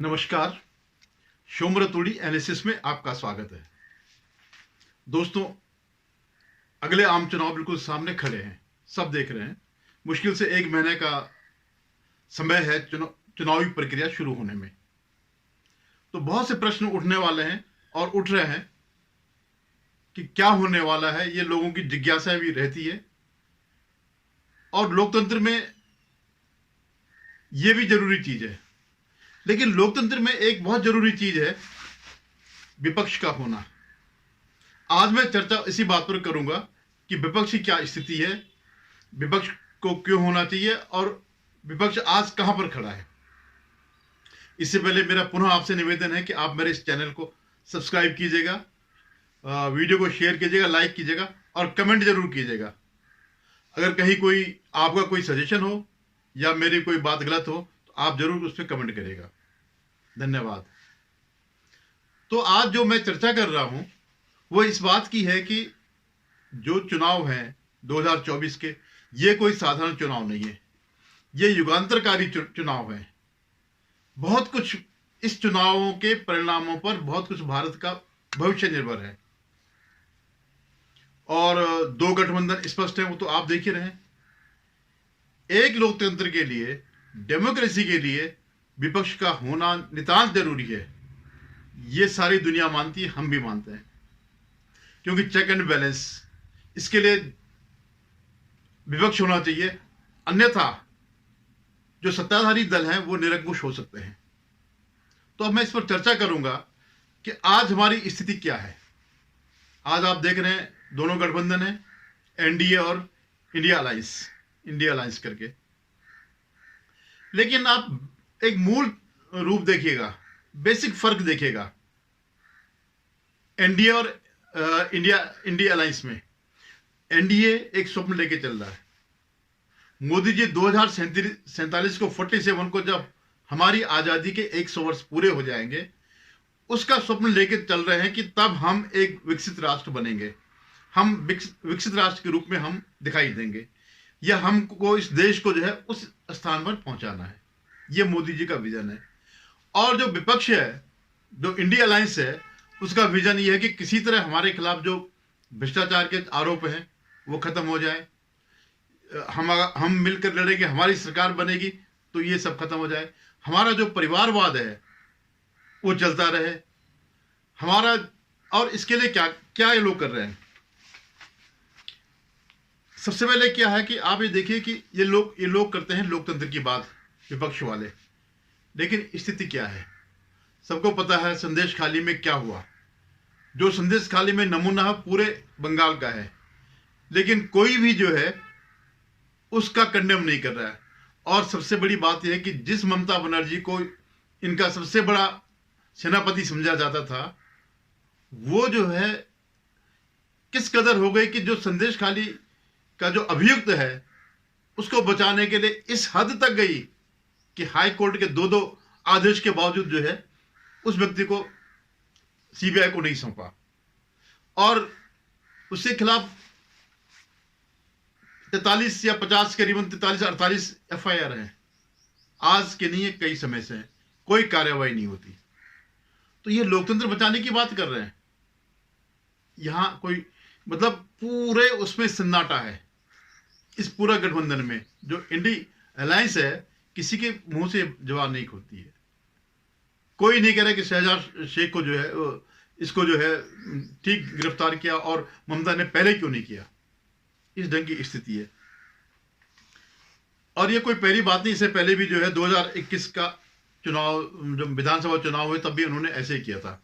नमस्कार। शोमरतोड़ी एनालिसिस में आपका स्वागत है। दोस्तों, अगले आम चुनाव बिल्कुल सामने खड़े हैं, सब देख रहे हैं। मुश्किल से 1 महीने का समय है चुनावी प्रक्रिया शुरू होने में। तो बहुत से प्रश्न उठने वाले हैं और उठ रहे हैं कि क्या होने वाला है। ये लोगों की जिज्ञासा भी रहती है और लोकतंत्र में ये भी जरूरी चीज है। लेकिन लोकतंत्र में एक बहुत जरूरी चीज है विपक्ष का होना। आज मैं चर्चा इसी बात पर करूंगा कि विपक्ष की क्या स्थिति है, विपक्ष को क्यों होना चाहिए और विपक्ष आज कहां पर खड़ा है। इससे पहले मेरा पुनः आपसे निवेदन है कि आप मेरे इस चैनल को सब्सक्राइब कीजिएगा, वीडियो को शेयर कीजिएगा, लाइक कीजिएगा और कमेंट जरूर कीजिएगा। अगर कहीं आपका कोई सजेशन हो या मेरी कोई बात गलत हो तो आप जरूर उस पर कमेंट करिएगा। धन्यवाद। तो आज जो मैं चर्चा कर रहा हूं वो इस बात की है कि जो चुनाव हैं 2024 के, ये कोई साधारण चुनाव नहीं है, ये युगांतरकारी चुनाव है। बहुत कुछ इस चुनावों के परिणामों पर बहुत कुछ भारत का भविष्य निर्भर है और 2 गठबंधन स्पष्ट है, वो तो आप देख ही रहे हैं। एक लोकतंत्र के लिए, डेमोक्रेसी के लिए विपक्ष का होना नितांत जरूरी है। ये सारी दुनिया मानती है, हम भी मानते हैं, क्योंकि चेक एंड बैलेंस, इसके लिए विपक्ष होना चाहिए। अन्यथा जो सत्ताधारी दल हैं वो निरंकुश हो सकते हैं। तो अब मैं इस पर चर्चा करूंगा कि आज हमारी स्थिति क्या है। आज आप देख रहे हैं दोनों गठबंधन है, एनडीए और इंडिया अलायंस करके। लेकिन आप एक मूल रूप देखिएगा, बेसिक फर्क देखिएगा एनडीए और इंडिया अलायंस में। एनडीए एक स्वप्न लेके चल रहा है। मोदी जी 2047 को 47 को जब हमारी आजादी के 100 वर्ष पूरे हो जाएंगे, उसका स्वप्न लेके चल रहे हैं कि तब हम एक विकसित राष्ट्र बनेंगे, हम विकसित राष्ट्र के रूप में हम दिखाई देंगे, या हमको इस देश को जो है उस स्थान पर पहुंचाना है। ये मोदी जी का विजन है। और जो विपक्ष है, जो इंडिया अलायंस है, उसका विजन ये है कि किसी तरह हमारे खिलाफ जो भ्रष्टाचार के आरोप हैं वो खत्म हो जाए, हम मिलकर लड़ेंगे, हमारी सरकार बनेगी तो ये सब खत्म हो जाए, हमारा जो परिवारवाद है वो चलता रहे हमारा। और इसके लिए क्या क्या ये लोग कर रहे हैं। सबसे पहले क्या है कि आप ये देखिए कि ये लोग करते हैं लोकतंत्र की बात, विपक्ष वाले। लेकिन स्थिति क्या है, सबको पता है संदेश खाली में क्या हुआ। जो संदेश खाली में नमूना पूरे बंगाल का है, लेकिन कोई भी जो है उसका कंडेम नहीं कर रहा है। और सबसे बड़ी बात यह है कि जिस ममता बनर्जी को इनका सबसे बड़ा सेनापति समझा जाता था, वो जो है किस कदर हो गई कि जो संदेश खाली का जो अभियुक्त है उसको बचाने के लिए इस हद तक गई कि हाई कोर्ट के 2 आदेश के बावजूद जो है उस व्यक्ति को सीबीआई को नहीं सौंपा और उसके खिलाफ 43 या 50 करीबन 43-48 एफआईआर हैं। आज के नहीं है, कई समय से कोई कार्रवाई नहीं होती। तो ये लोकतंत्र बचाने की बात कर रहे हैं। यहां कोई मतलब पूरे उसमें सन्नाटा है। इस पूरा गठबंधन में जो इंडिया अलायंस है, किसी के मुंह से जवाब नहीं खुलती है। कोई नहीं कह रहा कि शहजाद शेख को जो है इसको जो है ठीक गिरफ्तार किया और ममता ने पहले क्यों नहीं किया। इस ढंग की स्थिति है। और ये कोई पहली बात नहीं, इससे पहले भी जो है 2021 का चुनाव, जब विधानसभा चुनाव हुए तब भी उन्होंने ऐसे ही किया था।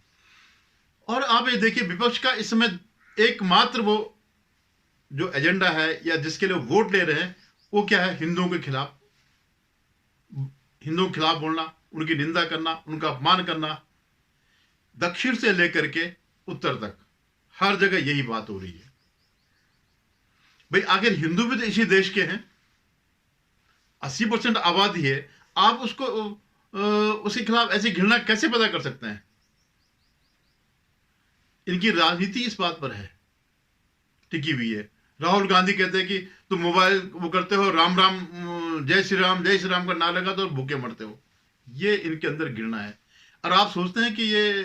और आप ये देखिए विपक्ष का इस समय एकमात्र वो जो एजेंडा है या जिसके लिए वोट ले रहे हैं वो क्या है, हिंदुओं के खिलाफ बोलना, उनकी निंदा करना, उनका अपमान करना। दक्षिण से लेकर के उत्तर तक हर जगह यही बात हो रही है। भाई आखिर हिंदू भी तो इसी देश के हैं, 80% आबादी है। आप उसके खिलाफ ऐसी घृणा कैसे पैदा कर सकते हैं। इनकी राजनीति इस बात पर है, टिकी हुई है। राहुल गांधी कहते हैं कि तुम मोबाइल वो करते हो, राम राम जय श्री राम का ना लगा तो भूखे मरते हो। ये इनके अंदर घृणा है। और आप सोचते हैं कि ये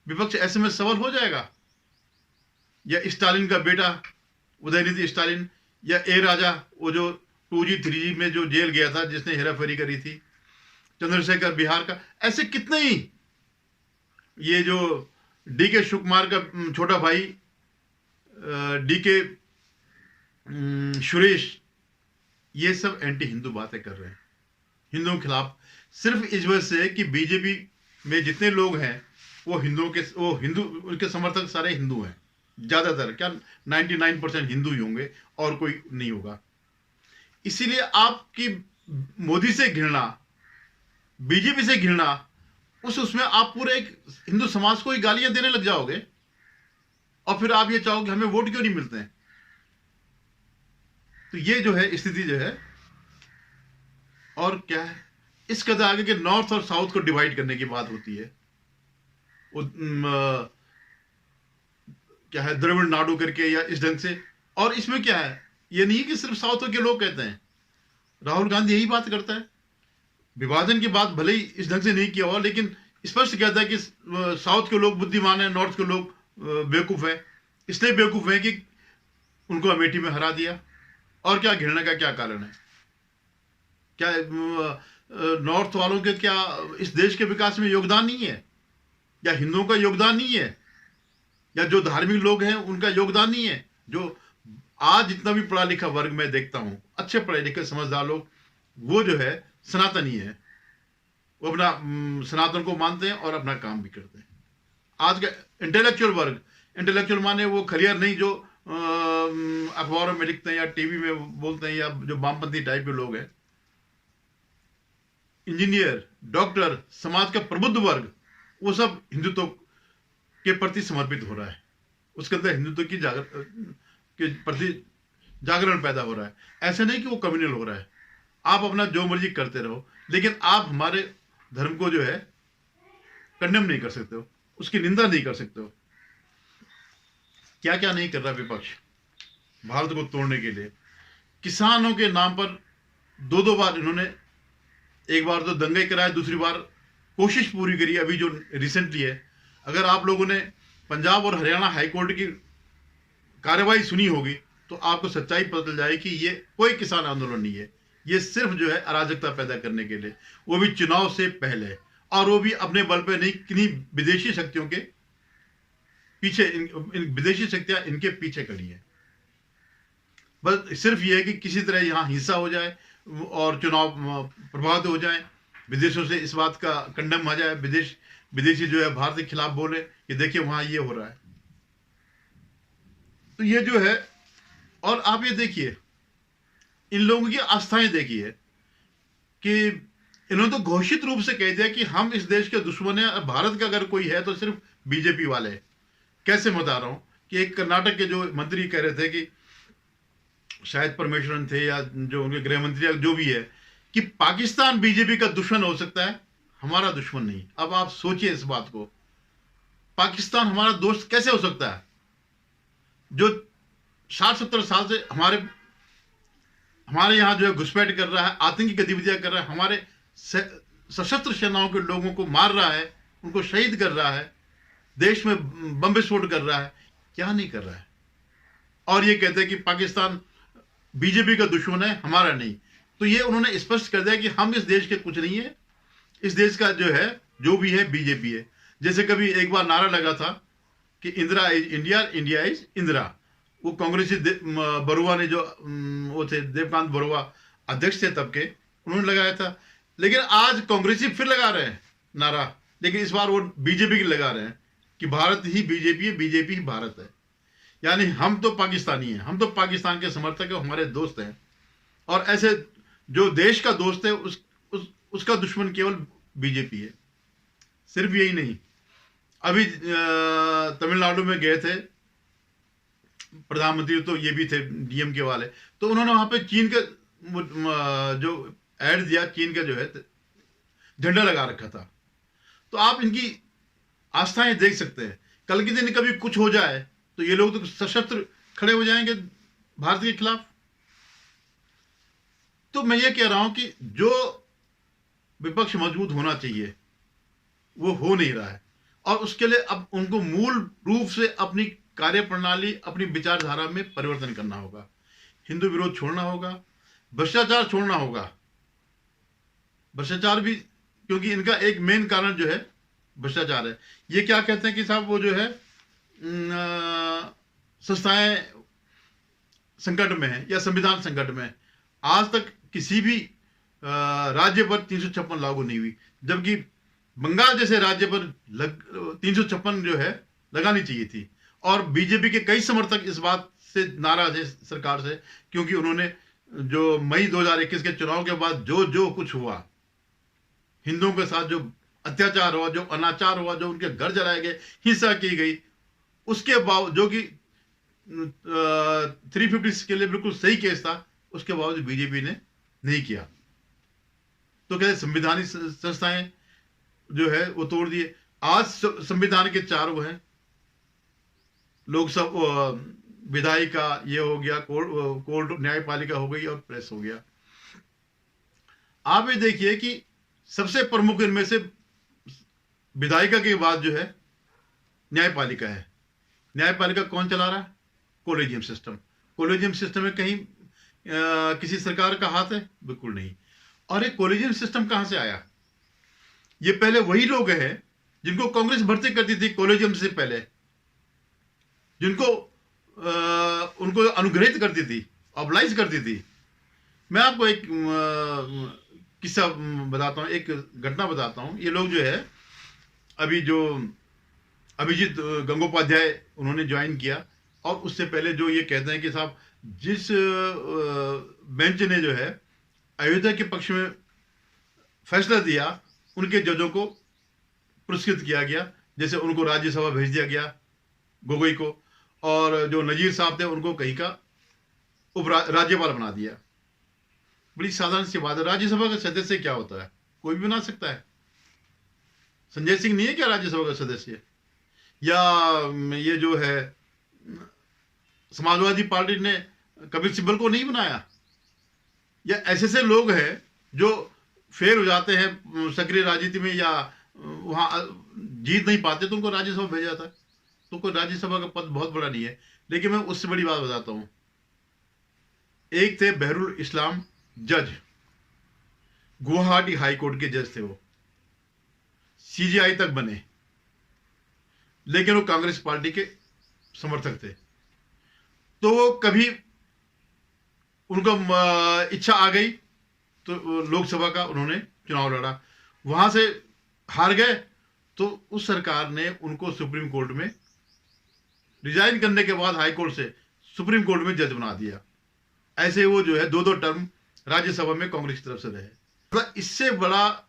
विपक्ष ऐसे में सफल हो जाएगा, या स्टालिन का बेटा उदयनिधि स्टालिन, या ए राजा वो जो 2G 3G में जो जेल गया था जिसने हेराफेरी करी थी, चंद्रशेखर बिहार का, ऐसे कितने ही, ये जो DK शिव कुमार का छोटा भाई DK सुरेश, ये सब एंटी हिंदू बातें कर रहे हैं हिंदुओं के खिलाफ, सिर्फ इस वजह से कि बीजेपी में जितने लोग हैं वो हिंदू उनके समर्थक सारे हिंदू हैं, ज्यादातर क्या 99% हिंदू ही होंगे और कोई नहीं होगा। इसीलिए आपकी मोदी से घृणा, बीजेपी से घृणा, उसमें आप पूरे एक हिंदू समाज को ही गालियां देने लग जाओगे, और फिर आप ये चाहोगे हमें वोट क्यों नहीं मिलते हैं। तो ये जो है स्थिति जो है, और क्या है, इस कदर आगे के नॉर्थ और साउथ को डिवाइड करने की बात होती है। क्या है, द्रविड़ नाडु करके या इस ढंग से। और इसमें क्या है, ये नहीं कि सिर्फ साउथ के लोग कहते हैं, राहुल गांधी यही बात करता है। विभाजन की बात भले ही इस ढंग से नहीं किया हुआ, लेकिन स्पष्ट कहता है कि साउथ के लोग बुद्धिमान है, नॉर्थ के लोग बेवकूफ है। इसलिए बेवकूफ है कि उनको अमेठी में हरा दिया। और क्या घृणा का क्या कारण है? क्या नॉर्थ वालों के क्या इस देश के विकास में योगदान नहीं है, या हिंदुओं का योगदान नहीं है, या जो धार्मिक लोग हैं उनका योगदान नहीं है? जो आज जितना भी पढ़ा लिखा वर्ग मैं देखता हूं, अच्छे पढ़े लिखे समझदार लोग, वो जो है सनातनी है, वो अपना सनातन को मानते हैं और अपना काम भी करते हैं। आज का इंटेलेक्चुअल वर्ग, इंटेलेक्चुअल माने वो खलियार नहीं जो अखबारों में लिखते हैं या टीवी में बोलते हैं, या जो वामपंथी टाइप के लोग हैं, इंजीनियर, डॉक्टर, समाज का प्रबुद्ध वर्ग, वो सब हिंदुत्व के प्रति समर्पित हो रहा है। उसके अंदर हिंदुत्व की के प्रति जागरण पैदा हो रहा है। ऐसे नहीं कि वो कम्युनल हो रहा है। आप अपना जो मर्जी करते रहो, लेकिन आप हमारे धर्म को जो है कंडेम नहीं कर सकते हो, उसकी निंदा नहीं कर सकते हो। क्या क्या नहीं कर रहा विपक्ष भारत को तोड़ने के लिए। किसानों के नाम पर दो बार इन्होंने, एक बार तो दंगे कराए, दूसरी बार कोशिश पूरी करी अभी जो रिसेंटली है। अगर आप लोगों ने पंजाब और हरियाणा हाईकोर्ट की कार्रवाई सुनी होगी तो आपको सच्चाई पता चल जाए कि ये कोई किसान आंदोलन नहीं है, ये सिर्फ जो है अराजकता पैदा करने के लिए, वो भी चुनाव से पहले, और वो भी अपने बल पे नहीं, किन्हीं विदेशी शक्तियों के पीछे। इन विदेशी शक्तियां इनके पीछे खड़ी है। बस सिर्फ ये है कि किसी तरह यहां हिंसा हो जाए और चुनाव प्रभावित हो जाए, विदेशों से इस बात का कंडम आ जाए, विदेशी जो है भारत के खिलाफ बोले कि देखिए वहां ये हो रहा है। तो ये जो है, और आप ये देखिए इन लोगों की आस्थाएं देखिए कि इन्होंने तो घोषित रूप से कह दिया कि हम इस देश के दुश्मन हैं, भारत का अगर कोई है तो सिर्फ बीजेपी वाले। कैसे बता रहा हूं कि एक कर्नाटक के जो मंत्री कह रहे थे कि शायद परमेश्वरन थे या जो उनके गृह मंत्री या जो भी है, कि पाकिस्तान बीजेपी का दुश्मन हो सकता है, हमारा दुश्मन नहीं। अब आप सोचिए इस बात को, पाकिस्तान हमारा दोस्त कैसे हो सकता है जो 60-70 साल से हमारे यहां जो है घुसपैठ कर रहा है, आतंकी गतिविधियां कर रहा है, हमारे सशस्त्र सेनाओं के लोगों को मार रहा है, उनको शहीद कर रहा है, देश में बम विस्फोट कर रहा है, क्या नहीं कर रहा है। और ये कहते हैं कि पाकिस्तान बीजेपी का दुश्मन है, हमारा नहीं। तो ये उन्होंने स्पष्ट कर दिया कि हम इस देश के कुछ नहीं है, इस देश का जो है जो भी है बीजेपी है। जैसे कभी एक बार नारा लगा था कि Indira is India, India is Indira. वो कांग्रेसी बरुआ ने जो वो थे देवकांत बरुआ अध्यक्ष थे तब के, उन्होंने लगाया था। लेकिन आज कांग्रेसी फिर लगा रहे हैं नारा, लेकिन इस बार वो बीजेपी की लगा रहे हैं कि भारत ही बीजेपी है, बीजेपी ही भारत है। यानी हम तो पाकिस्तानी हैं, हम तो पाकिस्तान के समर्थक हैं, हमारे दोस्त हैं। और ऐसे जो देश का दोस्त है उसका दुश्मन केवल बीजेपी है। सिर्फ यही नहीं, अभी तमिलनाडु में गए थे प्रधानमंत्री, तो ये भी थे डीएमके वाले, तो उन्होंने वहां पे चीन का जो ऐड दिया, चीन का जो है झंडा लगा रखा था। तो आप इनकी आस्थाएं देख सकते हैं। कल के दिन कभी कुछ हो जाए तो ये लोग तो सशस्त्र खड़े हो जाएंगे भारत के खिलाफ। तो मैं ये कह रहा हूं कि जो विपक्ष मजबूत होना चाहिए, वो हो नहीं रहा है। और उसके लिए अब उनको मूल रूप से अपनी कार्य प्रणाली, अपनी विचारधारा में परिवर्तन करना होगा। हिंदू विरोध छोड़ना होगा, भ्रष्टाचार छोड़ना होगा। भ्रष्टाचार भी, क्योंकि इनका एक मेन कारण जो है भ्रष्टाचार है। ये क्या कहते हैं कि साहब वो जो है संस्थाएं संकट में है या संविधान संकट में है। आज तक किसी भी राज्य पर 356 लागू नहीं हुई, जबकि बंगाल जैसे राज्य पर 356 जो है लगानी चाहिए थी। और बीजेपी के कई समर्थक इस बात से नाराज है सरकार से, क्योंकि उन्होंने जो मई 2021 के चुनाव के बाद जो जो कुछ हुआ, हिंदुओं के साथ जो अत्याचार हुआ, जो अनाचार हुआ, जो उनके घर जलाए गए, हिंसा की गई, उसके बावजूद, जो कि 350 के लिए बिल्कुल सही केस था, उसके बावजूद बीजेपी ने नहीं किया। तो कहते संवैधानिक संस्थाएं जो है वो तोड़ दिए। आज संविधान के 4 वो हैं, लोकसभा, विधायिका, ये हो गया, कोर्ट न्यायपालिका हो गई और प्रेस हो गया। आप ये देखिए कि सबसे प्रमुख इनमें से विधायिका के बाद जो है न्यायपालिका है। न्यायपालिका कौन चला रहा है? Collegium system. कोलेजियम सिस्टम में कहीं किसी सरकार का हाथ है? बिल्कुल नहीं। और ये कोलेजियम सिस्टम कहां से आया? ये पहले वही लोग हैं जिनको कांग्रेस भर्ती करती थी कोलेजियम से पहले, जिनको उनको अनुग्रहित करती थी, ऑब्लाइज करती थी। मैं आपको एक किस्सा बताता हूं, एक घटना बताता हूं। ये लोग जो है अभी जो अभिजीत गंगोपाध्याय उन्होंने ज्वाइन किया, और उससे पहले जो ये कहते हैं कि साहब जिस बेंच ने जो है अयोध्या के पक्ष में फैसला दिया, उनके जजों को पुरस्कृत किया गया, जैसे उनको राज्यसभा भेज दिया गया, गोगोई को, और जो नजीर साहब थे उनको कहीं का राज्यपाल बना दिया। बड़ी साधारण सी बात है। राज्यसभा का सदस्य क्या होता है? कोई भी बना सकता है। संजय सिंह नहीं है क्या राज्यसभा का सदस्य? या ये जो है समाजवादी पार्टी ने कपिल सिब्बल को नहीं बनाया? या ऐसे ऐसे लोग हैं जो फेल हो जाते हैं सक्रिय राजनीति में, या वहां जीत नहीं पाते, तो उनको राज्यसभा भेजा जाता है। तो कोई राज्यसभा का पद बहुत बड़ा नहीं है। लेकिन मैं उससे बड़ी बात बताता हूं। एक थे बहरुल इस्लाम जज, गुवाहाटी हाई कोर्ट के जज थे वो, सीजीआई तक बने, लेकिन वो कांग्रेस पार्टी के समर्थक थे। तो वो कभी उनको इच्छा आ गई तो लोकसभा का उन्होंने चुनाव लड़ा, वहां से हार गए, तो उस सरकार ने उनको सुप्रीम कोर्ट में रिजाइन करने के बाद हाई कोर्ट से सुप्रीम कोर्ट में जज बना दिया। ऐसे वो जो है 2-2 टर्म राज्यसभा में कांग्रेस की तरफ से रहे। मतलब इससे बड़ा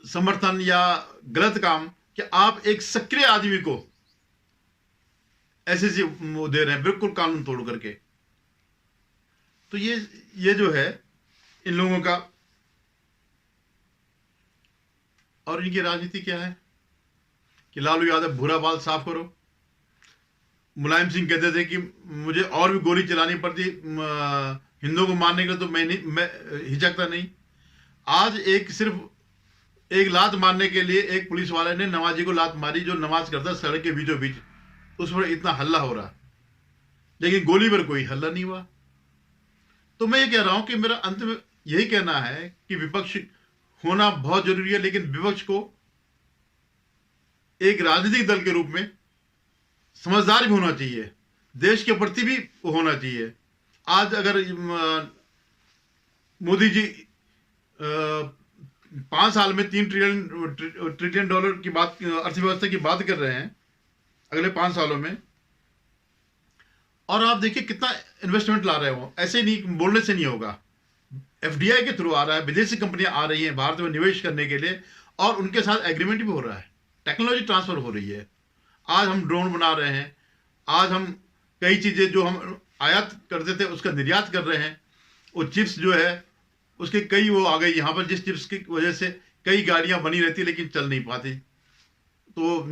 समर्थन या गलत काम कि आप एक सक्रिय आदमी को ऐसे दे रहे हैं, बिल्कुल कानून तोड़ करके। तो ये जो है इन लोगों का, और इनकी राजनीति क्या है कि लालू यादव भूरा बाल साफ करो। मुलायम सिंह कहते थे कि मुझे और भी गोली चलानी पड़ती हिंदुओं को मारने के लिए, तो मैं हिचकता नहीं। आज सिर्फ एक लात मारने के लिए एक पुलिस वाले ने नमाजी को लात मारी, जो नमाज करता सड़क के बीचों बीच, उस पर इतना हल्ला हो रहा, लेकिन गोली पर कोई हल्ला नहीं हुआ। तो मैं ये कह रहा हूं कि मेरा अंत में यही कहना है कि विपक्ष होना बहुत जरूरी है, लेकिन विपक्ष को एक राजनीतिक दल के रूप में समझदार भी होना चाहिए, देश के प्रति भी होना चाहिए। आज अगर मोदी जी 5 साल में 3 ट्रिलियन डॉलर की बात, अर्थव्यवस्था की बात कर रहे हैं अगले 5 सालों में, और आप देखिए कितना इन्वेस्टमेंट ला रहे हो। ऐसे नहीं, बोलने से नहीं होगा। एफडीआई के थ्रू आ रहा है, विदेशी कंपनियां आ रही हैं भारत में निवेश करने के लिए, और उनके साथ एग्रीमेंट भी हो रहा है, टेक्नोलॉजी ट्रांसफर हो रही है। आज हम ड्रोन बना रहे हैं, आज हम कई चीजें जो हम आयात करते थे उसका निर्यात कर रहे हैं। वो चिप्स जो है उसके कई वो आ गई यहाँ पर, जिस चिप्स की वजह से कई गाड़ियां बनी रहती लेकिन चल नहीं पाती। तो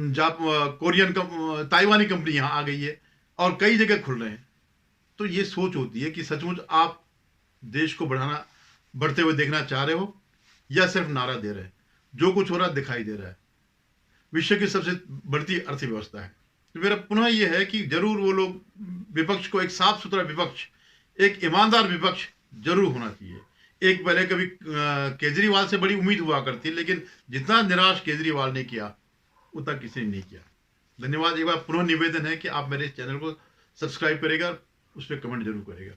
कोरियन ताइवानी कंपनी यहाँ आ गई है, और कई जगह खुल रहे हैं। तो ये सोच होती है कि सचमुच आप देश को बढ़ते हुए देखना चाह रहे हो, या सिर्फ नारा दे रहे हैं। जो कुछ हो रहा दिखाई दे रहा है, विश्व की सबसे बढ़ती अर्थव्यवस्था है। तो मेरा पुनः यह है कि जरूर वो लोग विपक्ष को, एक साफ सुथरा विपक्ष, एक ईमानदार विपक्ष जरूर होना चाहिए। एक पहले कभी केजरीवाल से बड़ी उम्मीद हुआ करती, लेकिन जितना निराश केजरीवाल ने किया उतना किसी ने नहीं किया। धन्यवाद। एक बार पुनः निवेदन है कि आप मेरे इस चैनल को सब्सक्राइब करेगा, उस पर कमेंट जरूर करेगा।